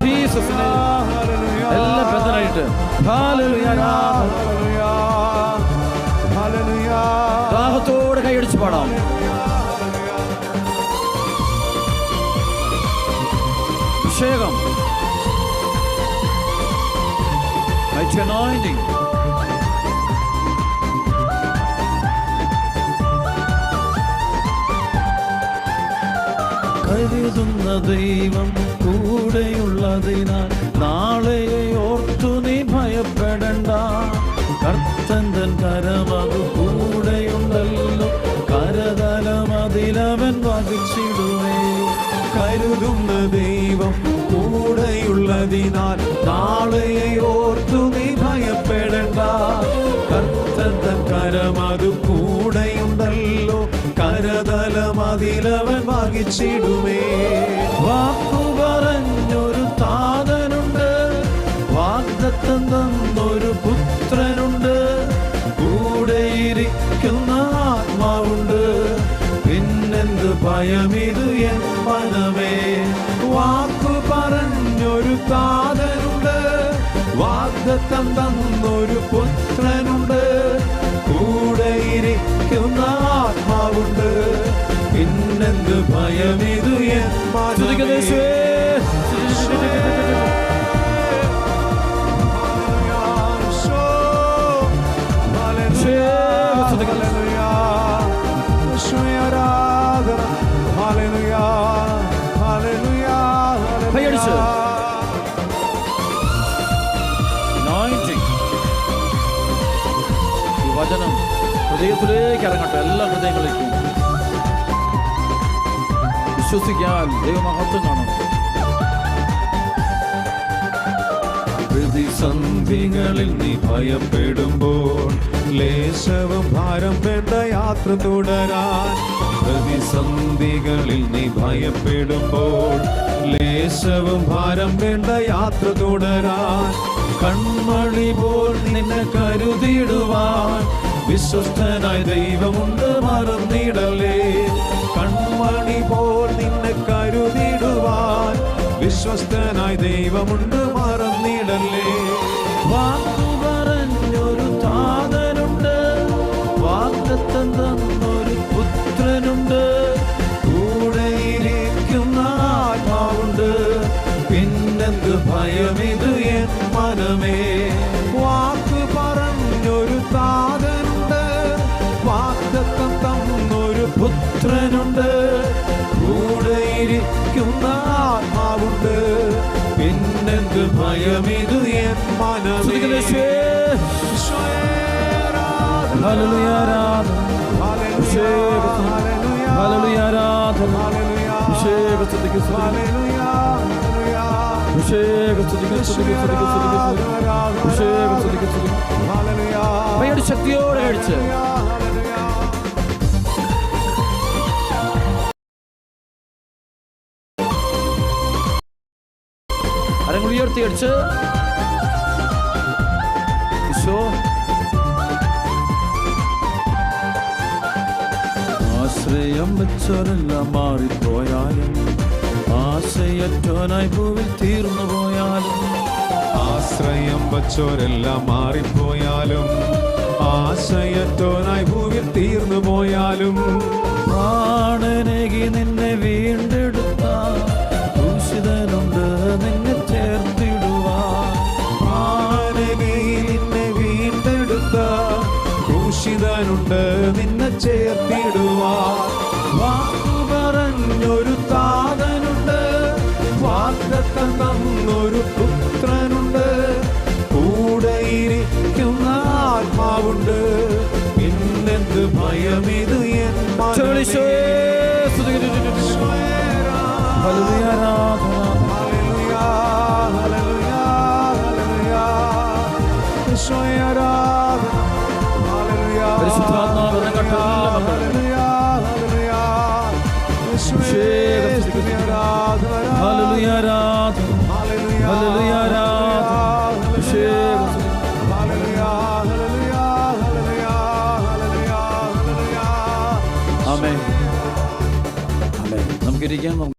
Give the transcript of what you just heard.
ജീസസിനെ എല്ലാം ബന്ധനായിട്ട് ദാഹത്തോടെ കൈയടിച്ച് പാടാം. അഭിഷേകം, anointing. കരുതുന്ന ദൈവം കൂടെയുള്ളതിനാൽ നാളെയെ ഓർത്തു നീ ഭയപ്പെടണ്ട. കർത്തൻ കരമതു കൂടെയുണ്ടല്ലോ, കരതലമതിലവൻ വഹിച്ചിടുവേ. കരുതുന്ന ദൈവം കൂടെയുള്ളതിനാൽ നാളെയെ ഓർത്തു നീ ഭയപ്പെടണ്ട. കർത്തൻ കരമതു കൂടെയുണ്ടല്ലോ, കരതലമതിലവൻ വഹിച്ചിടുമേ. വാക്കു പറഞ്ഞൊരു താതനുണ്ട്, വാഗ്ദത്തം തന്നൊരു പുത്രനുണ്ട്, കൂടെയിരിക്കുന്ന ആത്മാവുണ്ട്, പിന്നെന്ത് ഭയമിതു എൻ മനമേ. വാക്കു പറഞ്ഞൊരു താതനുണ്ട്, വാഗ്ദത്തം തന്നൊരു പുത്രനുണ്ട്, കൂടെയിരിക്കുന്ന ആത്മാവുണ്ട്, പിന്നെന്ത് ഭയമിതു എൻ മനമേ. വചനം ഹൃദയത്തിലേക്ക് ഇറങ്ങട്ടെ, എല്ലാ ഹൃദയങ്ങളിലേക്കും. വിശ്വസിക്കാൻ ദൈവമഹത്വം കാണും. പ്രതിസന്ധികളിൽ നീ ഭയപ്പെടുമ്പോൾ ലേശവും ഭാരം വേണ്ട യാത്ര തുടരാൻ. പ്രതിസന്ധികളിൽ നീ ഭയപ്പെടുമ്പോൾ ലേശവും ഭാരം വേണ്ട യാത്ര തുടരാൻ. കൺമണി പോൽ നിന്നെ കരുതിടുവാൻ വിശ്വസ്തനായ ദൈവമുണ്ട്, മറന്നിടലേ. കൺമണി പോൽ നിന്നെ കരുതിടുവാൻ വിശ്വസ്തനായ ദൈവമുണ്ട്, മറന്നിടലേ. വാക്കു പറഞ്ഞൊരു താതനുണ്ട്, വാഗ്ദത്തം തന്നൊരു പുത്രനുണ്ട്, കൂടെയിരിക്കുന്ന ആത്മാവുണ്ട്, പിന്നെന്ത് ഭയമിതു എൻ മനമേ. വാക്ക് പറഞ്ഞൊരു താതനുണ്ട്, വാഗ്ദത്തം തന്നൊരു പുത്രനുണ്ട്, കൂടെയിരിക്കുന്ന ആത്മാവുണ്ട്, പിന്നെന്ത് ഭയമിതു എൻ മനമേ. ശക്തിയോടെ കഴിച്ച് അരങ്ങൾ ഉയർത്തി അടിച്ച് ഈശോ. ആശ്രയം വെച്ചവരെല്ലാം മാറിപ്പോയാലും, ആശയറ്റോനായി ഭൂവിൽ തീർന്നു പോയാലും. ആശ്രയം വച്ചോരെല്ലാം മാറിപ്പോയാലും, ആശയറ്റോനായി ഭൂവിൽ തീർന്നു പോയാലും. പ്രാണനേകി നിന്നെ വീണ്ടെടുത്ത ദൂഷിതനുണ്ട്, നിന്നെ ചേർത്തിടുവാൻ. പ്രാണനേകി നിന്നെ വീണ്ടെടുത്ത ദൂഷിതനുണ്ട്, നിന്നെ ചേർത്തിടുവാൻ. വാക്കു പറഞ്ഞൊരു താതനുണ്ട്, വാഗ്ദത്തം തന്നൊരു പുത്രനുണ്ട്, കൂടെയിരിക്കുന്ന ആത്മാവുണ്ട്, പിന്നെന്ത് ഭയമിതു എൻ മനമേ. നമുക്കിരിക്കാം.